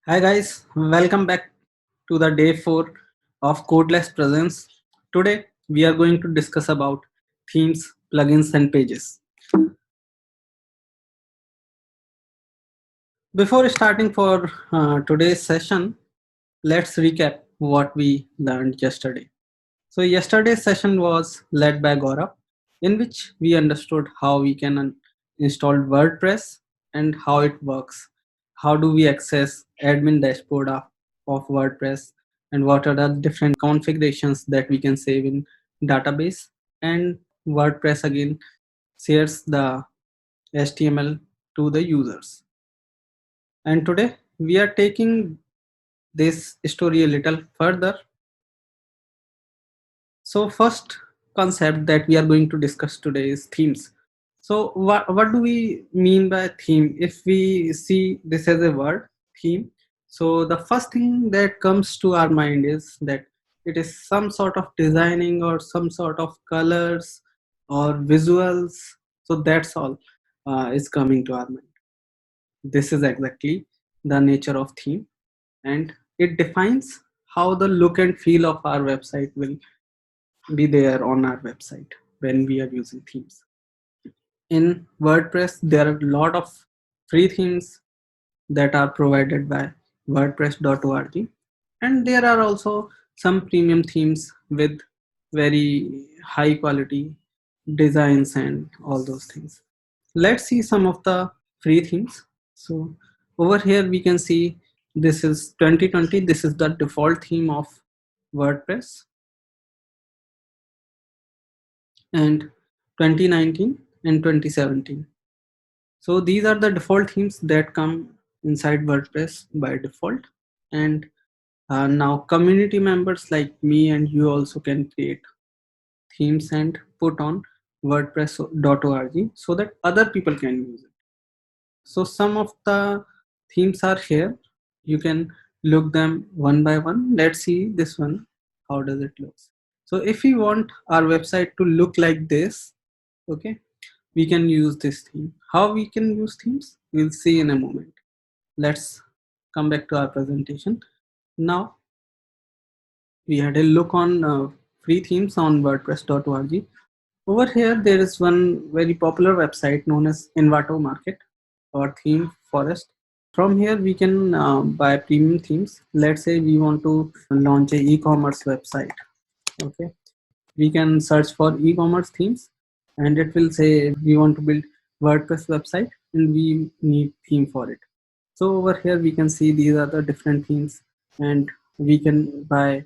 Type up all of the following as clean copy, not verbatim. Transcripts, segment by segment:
Hi guys, welcome back to the day 4 of Codeless Presence. Today we are going to discuss about themes, plugins and pages. Before starting for today's session, let's recap what we learned yesterday. So yesterday's session was led by Gaurav, in which we understood how we can install WordPress and how it works. How do we access admin dashboard of WordPress, and what are the different configurations that we can save in database. And WordPress again shares the HTML to the users. And today we are taking this story a little further. So first concept that we are going to discuss today is themes. So what do we mean by theme? If we see this as a word, theme, so the first thing that comes to our mind is that it is some sort of designing or some sort of colors or visuals. So that's all is coming to our mind. This is exactly the nature of theme, and it defines how the look and feel of our website will be there on our website when we are using themes. In WordPress, there are a lot of free themes that are provided by WordPress.org, and there are also some premium themes with very high quality designs and all those things. Let's see some of the free themes. So over here we can see this is 2020. This is the default theme of WordPress, and 2019 and 2017. So these are the default themes that come inside WordPress by default. And now community members like me and you also can create themes and put on WordPress.org so that other people can use it. So some of the themes are here. You can look them one by one. Let's see this one. How does it look? So if we want our website to look like this, okay, we can use this theme. How we can use themes, we'll see in a moment. Let's come back to our presentation. Now we had a look on free themes on WordPress.org. Over here there is one very popular website known as Envato Market or Theme Forest. From here we can buy premium themes. Let's say we want to launch a e-commerce website. Okay, we can search for e-commerce themes, and it will say we want to build WordPress website and we need theme for it. So over here we can see these are the different themes, and we can buy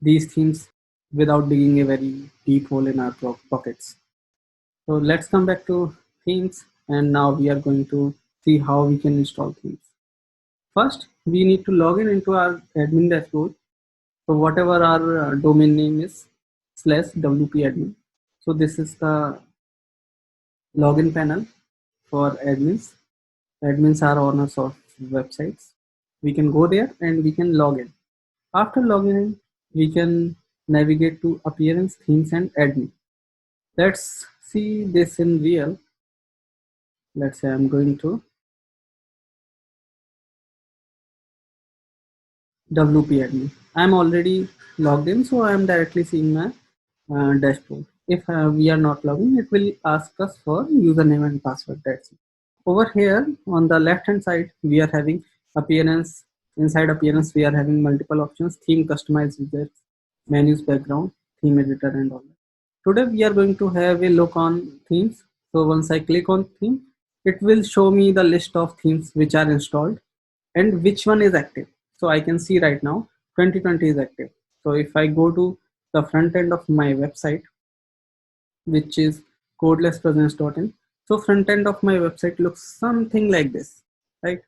these themes without digging a very deep hole in our pockets. So let's come back to themes, and now we are going to see how we can install themes. First we need to log in into our admin dashboard. So whatever our domain name is /wp admin. So this is the login panel for admins. Admins are owners of websites. We can go there and we can log in. After logging in, we can navigate to appearance, themes and admin. Let's see this in real. Let's say I'm going to WP admin. I'm already logged in, so I'm directly seeing my dashboard. If we are not logging, it will ask us for username and password. That's it. Over here on the left hand side, we are having appearance. Inside appearance, we are having multiple options: theme, customize widgets, menus, background, theme editor, and all that. Today we are going to have a look on themes. So once I click on theme, it will show me the list of themes which are installed and which one is active. So I can see right now 2020 is active. So if I go to the front end of my website, which is codelesspresence.in, so front end of my website looks something like this, right?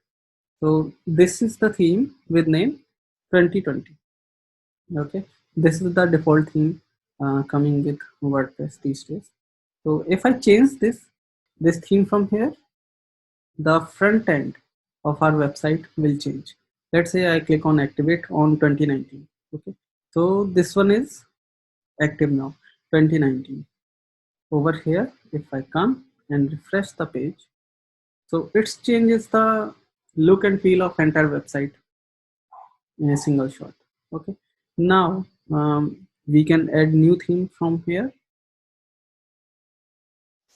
So this is the theme with name 2020. Okay, this is the default theme coming with WordPress these days. So if I change this theme from here, the front end of our website will change. Let's say I click on activate on 2019. Okay, so this one is active now, 2019. Over here, if I come and refresh the page, so it changes the look and feel of entire website. in a single shot. Okay, now we can add new theme from here.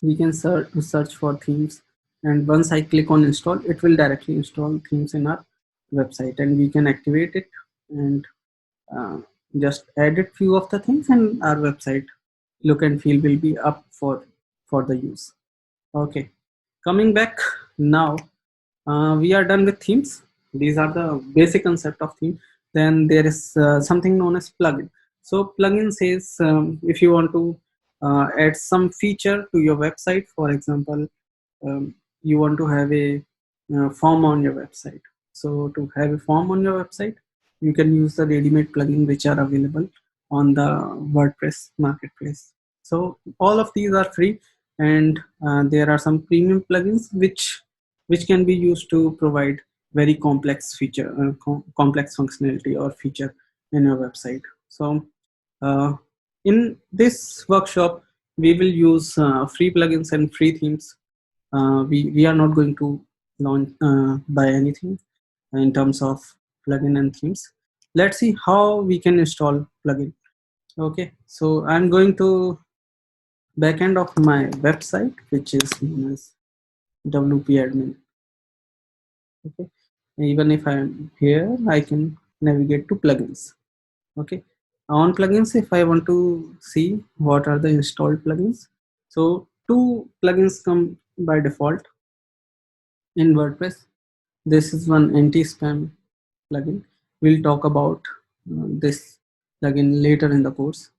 We can search for themes, and once I click on install, it will directly install themes in our website, and we can activate it and uh, just edit few of the things, and our website look and feel will be up for the use. Okay, coming back now, we are done with themes. These are the basic concept of theme. Then there is something known as plugin. So plugin says if you want to add some feature to your website, for example, um, you want to have a form on your website. So to have a form on your website, you can use the ready-made plugin which are available on the WordPress marketplace. So all of these are free, and there are some premium plugins which can be used to provide very complex feature, complex functionality or feature in your website. So uh, in this workshop, we will use free plugins and free themes. We are not going to launch buy anything in terms of plugin and themes. Let's see how we can install plugin. Okay, so I'm going to backend of my website, which is known as WP admin. Okay, even if I'm here, I can navigate to plugins. Okay, on plugins, if I want to see what are the installed plugins, so two plugins come by default in WordPress. This is one anti-spam plugin. We'll talk about this plugin later in the course.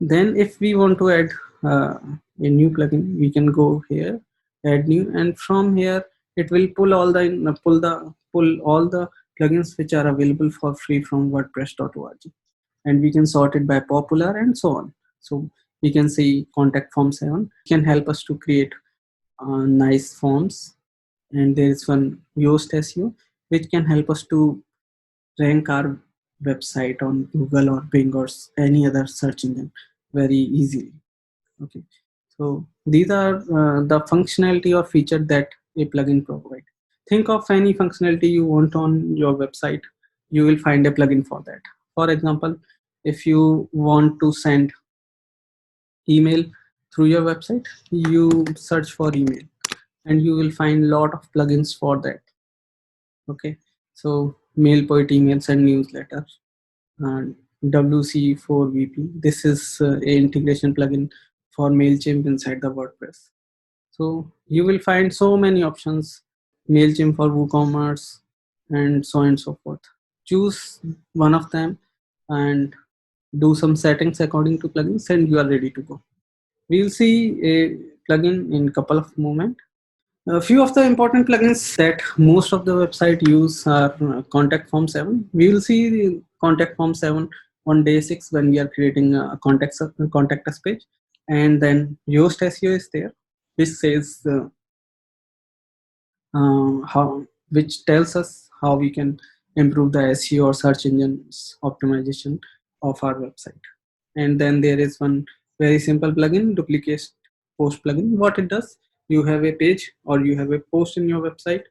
Then if we want to add a new plugin, we can go here, add new, and from here it will pull all the pull all the plugins which are available for free from wordpress.org, and we can sort it by popular and so on. So we can see contact form 7 can help us to create nice forms, and there is one Yoast SEO which can help us to rank our website on Google or Bing or any other search engine very easily. Okay, so these are the functionality or feature that a plugin provide. Think of any functionality you want on your website, you will find a plugin for that. For example, if you want to send email through your website, you search for email and you will find lot of plugins for that. Okay, so MailPoet emails and newsletters, and WC4VP. This is a integration plugin for MailChimp inside the WordPress. So you will find so many options, MailChimp for WooCommerce and so on and so forth. Choose one of them and do some settings according to plugins and you are ready to go. We'll see a plugin in couple of moments. A few of the important plugins that most of the website use are Contact Form 7. We will see the Contact Form 7 on day 6 when we are creating a contact us page. And then Yoast SEO is there, which says which tells us how we can improve the SEO or search engines optimization of our website. And then there is one very simple plugin, Duplicate Post plugin. What it does, you have a page or you have a post in your website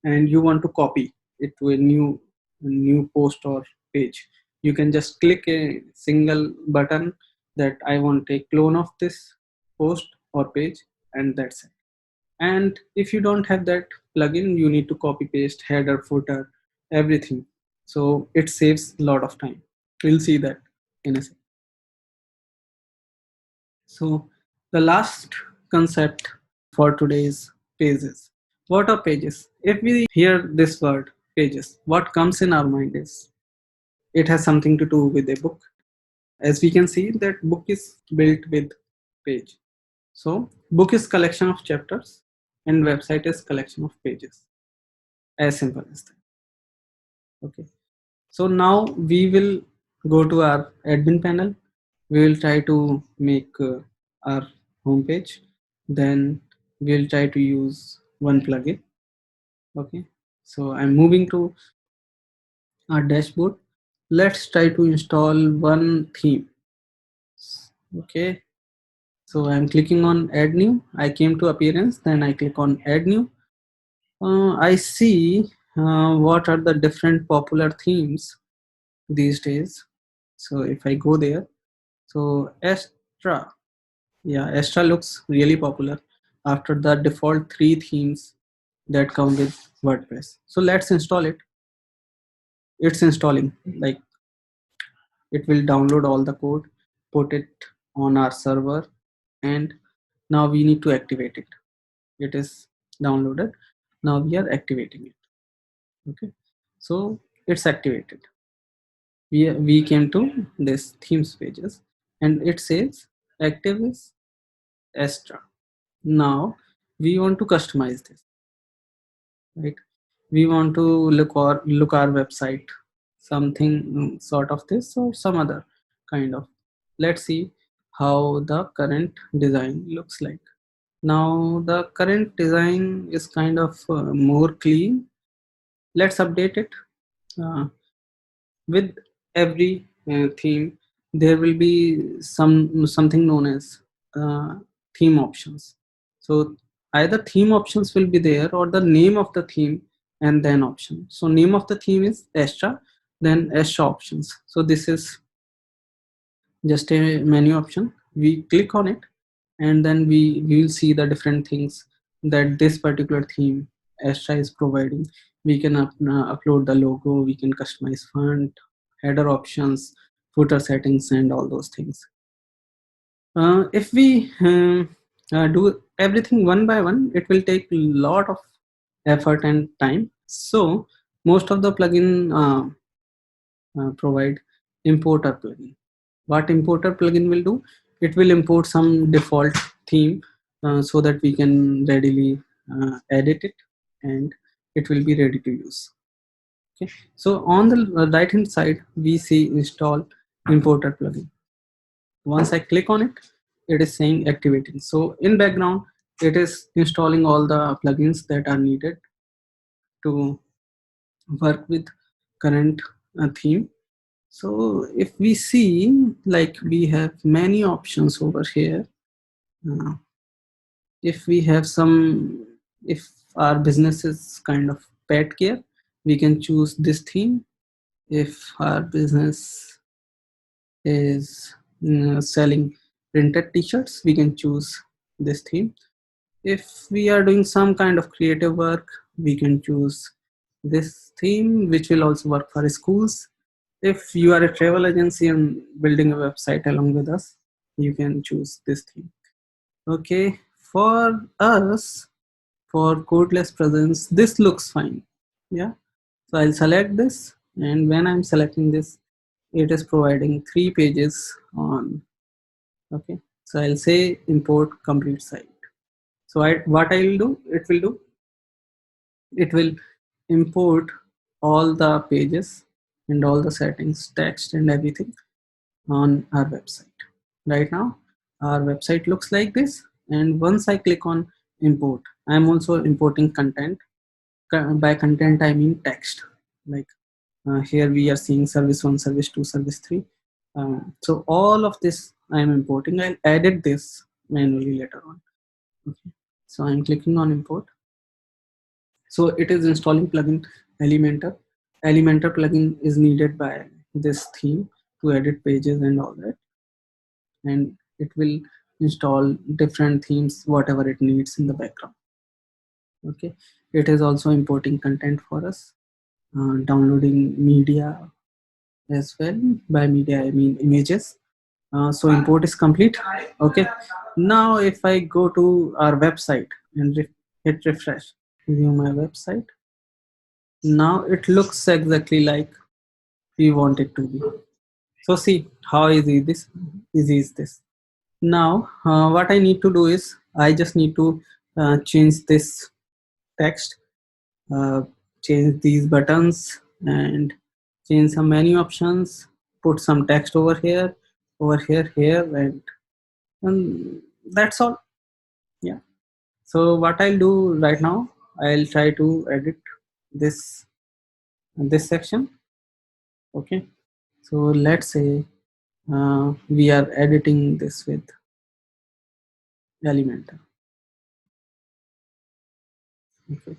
and you want to copy it to a new post or page. You can just click a single button that I want a clone of this post or page, and that's it. And if you don't have that plugin, you need to copy paste header, footer, everything. So it saves a lot of time. We'll see that in a second. So the last concept for today's pages. What are pages? If we hear this word pages, what comes in our mind is it has something to do with a book. As we can see that book is built with page. So book is collection of chapters and website is collection of pages. As simple as that. Okay. So now we will go to our admin panel. We will try to make our homepage. Then we'll try to use one plugin. Okay. So I'm moving to our dashboard. Let's try to install one theme. Okay. So I'm clicking on add new. I came to appearance. Then I click on add new. I see what are the different popular themes these days. So if I go there, so Astra, yeah, Astra looks really popular after the default 3 themes that come with WordPress. So let's install it. It's installing, like it will download all the code, put it on our server, and now we need to activate it. It is downloaded. Now we are activating it. Okay, so it's activated. We came to this themes pages, and it says active is Astra. Now we want to customize this, right? We want to look our website, something sort of this or some other kind of. Let's see how the current design looks like. Now the current design is kind of more clean. Let's update it. With every theme, there will be something known as uh, theme options. So either theme options will be there, or the name of the theme and then option. So name of the theme is Astra, then Astra options. So this is just a menu option. We click on it, and then we will see the different things that this particular theme Astra is providing. We can upload the logo, we can customize font, header options, footer settings, and all those things. If we do everything one by one, it will take a lot of effort and time. So most of the plugin provide importer plugin. What importer plugin will do? It will import some default theme so that we can readily edit it, and it will be ready to use. Okay, so on the right hand side we see install importer plugin. Once I click on it, it is saying activating. So in background it is installing all the plugins that are needed to work with current theme. So if we see, like, we have many options over here. uh, if we have some, if our business is kind of pet care, we can choose this theme. If our business is selling printed t-shirts, we can choose this theme. If we are doing some kind of creative work, we can choose this theme, which will also work for schools. If you are a travel agency and building a website along with us, you can choose this theme. Okay, for us, for codeless presence, this looks fine. Yeah, so I'll select this, and when I'm selecting this, it is providing 3 pages on. Okay, so I'll say import complete site. So what I will do, it will import all the pages and all the settings, text and everything on our website. Right now our website looks like this, and once I click on import, I'm also importing content. By content I mean text. Like here we are seeing service 1, service 2, service 3. So all of this I am importing. I'll edit this manually later on. Okay, so I'm clicking on import. So it is installing plugin Elementor. Elementor plugin is needed by this theme to edit pages and all that, and it will install different themes, whatever it needs in the background. Okay, it is also importing content for us, downloading media as well. By media I mean images. So import is complete. Okay, now if I go to our website and hit refresh, view my website, now it looks exactly like we want it to be. So see how easy is this. Now what I need to do is I just need to change this text, uh, change these buttons, and change some menu options, put some text over here, here, and that's all. Yeah, so what I'll do right now, I'll try to edit this section. Okay, so let's say we are editing this with Elementor. Okay,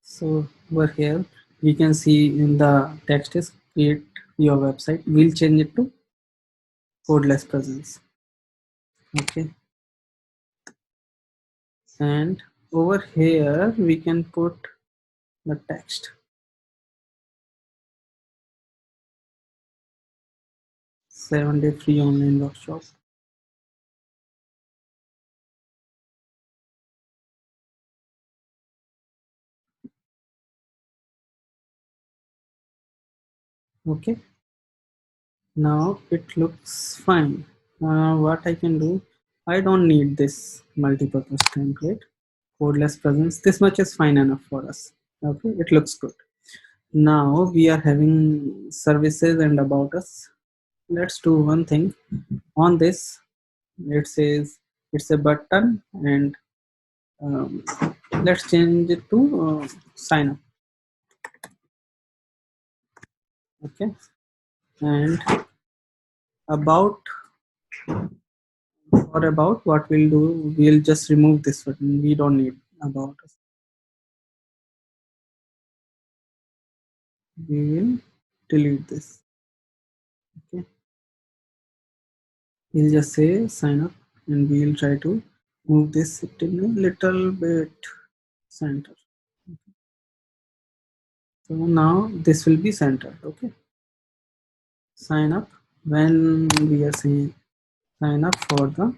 so we're here. we can see in the text is create your website. We'll change it to codeless presence. Okay, and over here we can put the text 7-day free online workshop. Okay, now it looks fine. What I can do, I don't need this multi-purpose template. Codeless presence, this much is fine enough for us. Okay, it looks good. Now we are having services and about us. Let's do one thing. On this, it says it's a button, and um, let's change it to sign up. Okay, and about, or about, what we'll do, we'll just remove this button. We don't need about us. We will delete this. Okay, we'll just say sign up, and we'll try to move this in a little bit center. So now this will be centered. Okay, sign up, when we are saying sign up for the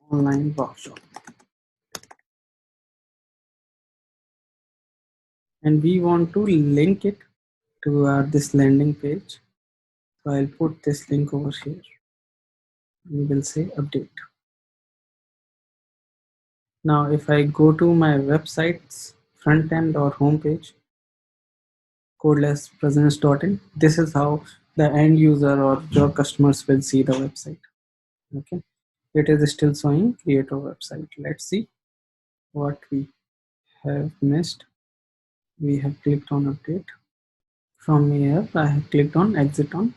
online workshop, and we want to link it to this landing page. So I'll put this link over here. We will say update. Now if I go to my website's front end or home page, codelesspresence.in, this is how the end user or your customers will see the website. Okay, it is still showing create a website. Let's see what we have missed. We have clicked on update. From here I have clicked on exit on.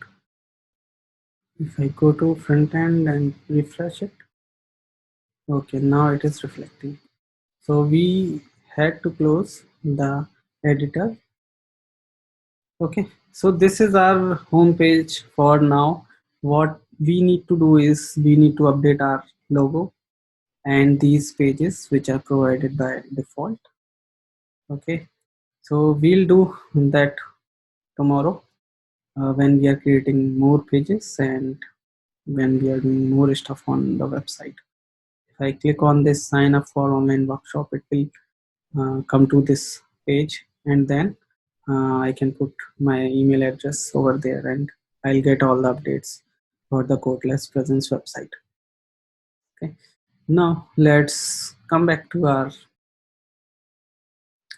If I go to front end and refresh it, okay, now it is reflecting. So we had to close the editor. Okay, so this is our home page for now. What we need to do is we need to update our logo and these pages which are provided by default. Okay, so we'll do that tomorrow when we are creating more pages and when we are doing more stuff on the website. If I click on this sign up for online workshop, it will come to this page, and then I can put my email address over there and I'll get all the updates for the Codeless Presence website. Okay, now let's come back to our,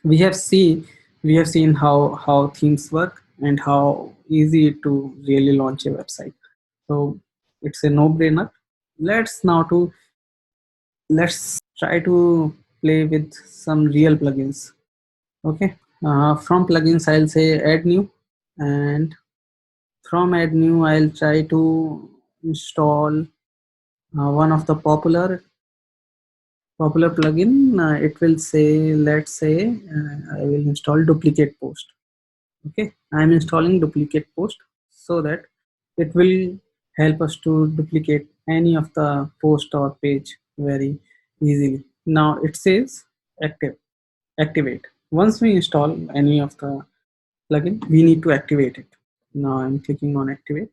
we have seen how themes work and how easy to really launch a website. So it's a no-brainer. Let's try to play with some real plugins. Okay, from plugins I'll say add new, and from add new I'll try to install one of the popular plugin. It will say, let's say I will install duplicate post. Okay, I'm installing duplicate post so that it will help us to duplicate any of the post or page very easily. Now it says activate. Once we install any of the plugin, we need to activate it. Now I'm clicking on activate.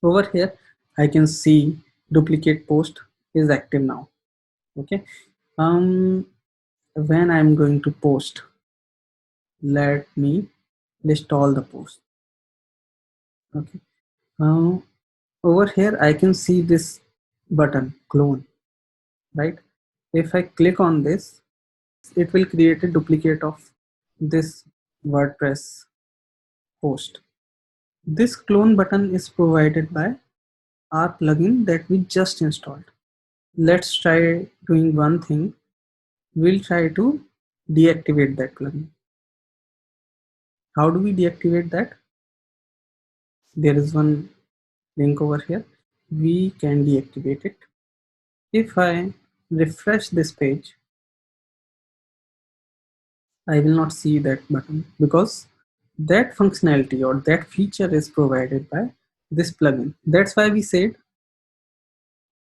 Over here I can see duplicate post is active now. Okay, when I'm going to post, let me list all the posts. Okay, over here I can see this button clone, right? If I click on this, it will create a duplicate of this WordPress post. This clone button is provided by our plugin that we just installed. Let's try doing one thing. We'll try to deactivate that plugin. How do we deactivate that? There is one link over here. We can deactivate it. If I refresh this page, I will not see that button because that functionality or that feature is provided by this plugin. That's why we said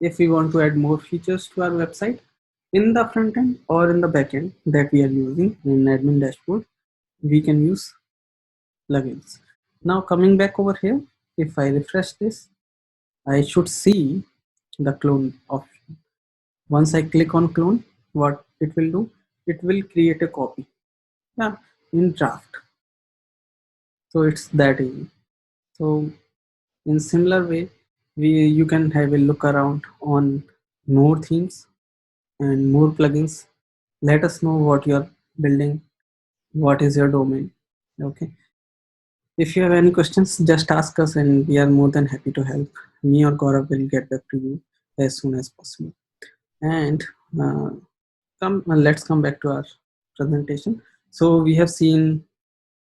if we want to add more features to our website in the front end or in the back end that we are using in admin dashboard, we can use plugins. Now coming back over here, if I refresh this, I should see the clone option. Once I click on clone, what it will do, it will create a copy, yeah, in draft. So it's that easy. So in similar way, you can have a look around on more themes and more plugins. Let us know what you're building, what is your domain. Okay, if you have any questions, just ask us and we are more than happy to help. Me or Gaurav will get back to you as soon as possible. And uh, let's come back to our presentation. So we have seen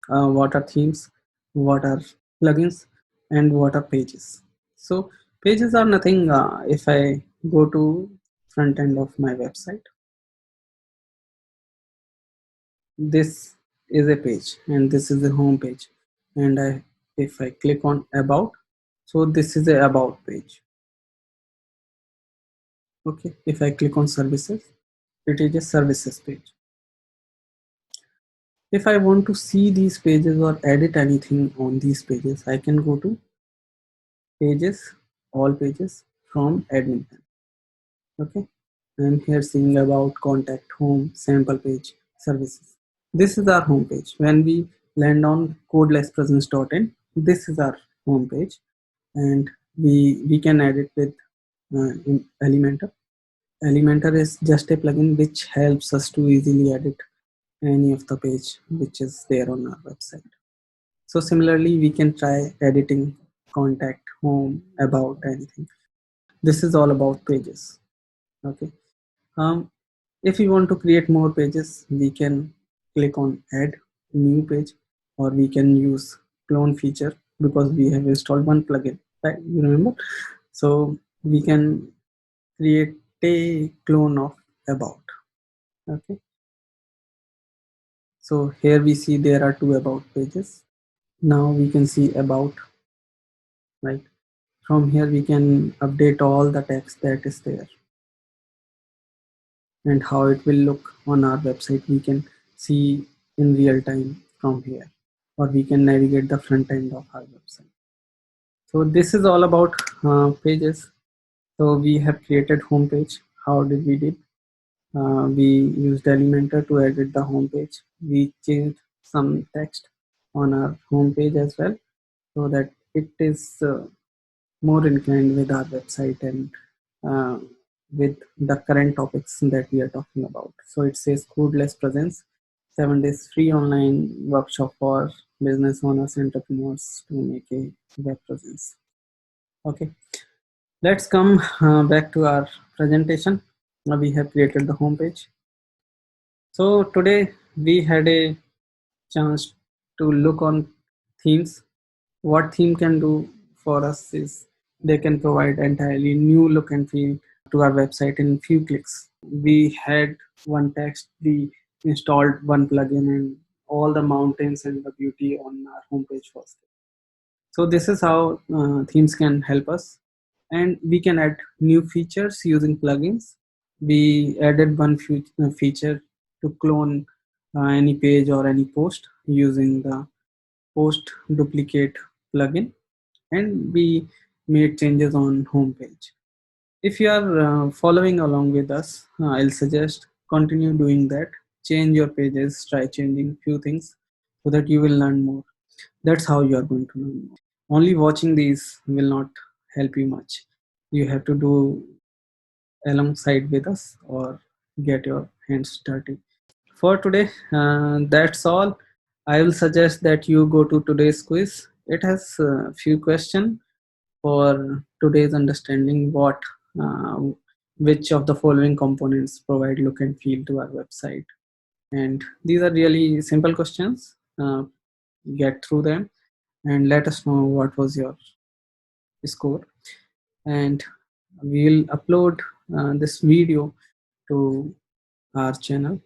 what are themes, what are plugins, and what are pages. So pages are nothing. If I go to front end of my website, this is a page and this is the home page. And if I click on about, so this is a about page. Okay, if I click on services, it is a services page. If I want to see these pages or edit anything on these pages, I can go to pages, all pages from admin panel. Okay, I'm here seeing about, contact, home, sample page, services. This is our home page. When we land on codelesspresence.in, this is our home page, and we can edit with in Elementor. Elementor is just a plugin which helps us to easily edit any of the page which is there on our website. So similarly, we can try editing contact, home, about, anything. This is all about pages. Okay. If we want to create more pages, we can click on add new page, or we can use clone feature because we have installed one plugin, right? You remember? So we can create a clone of about. Okay. So here we see there are two about pages. Now we can see about, right? From here we can update all the text that is there and how it will look on our website. We can see in real time from here, or we can navigate the front end of our website. So this is all about pages. So we have created home page. How did we did? We used Elementor to edit the home page. We changed some text on our home page as well, so that it is more inclined with our website and uh, with the current topics that we are talking about. So it says Codeless Presence, 7 days free online workshop for business owners, entrepreneurs to make a web presence. Okay, let's come back to our presentation. Now we have created the homepage. So today we had a chance to look on themes. What theme can do for us is they can provide entirely new look and feel to our website in few clicks. We had one text, we installed one plugin, and all the mountains and the beauty on our homepage first. So this is how themes can help us, and we can add new features using plugins. We added one feature to clone any page or any post using the post duplicate plugin, and we made changes on homepage. If you are following along with us, I'll suggest continue doing that. Change your pages, try changing few things so that you will learn more. That's how you are going to learn more. Only watching these will not help you much. You have to do alongside with us or get your hands dirty. For today, that's all. I will suggest that you go to today's quiz. It has a few questions for today's understanding uh, which of the following components provide look and feel to our website. And these are really simple questions. Get through them and let us know what was your score. And we'll upload this video to our channel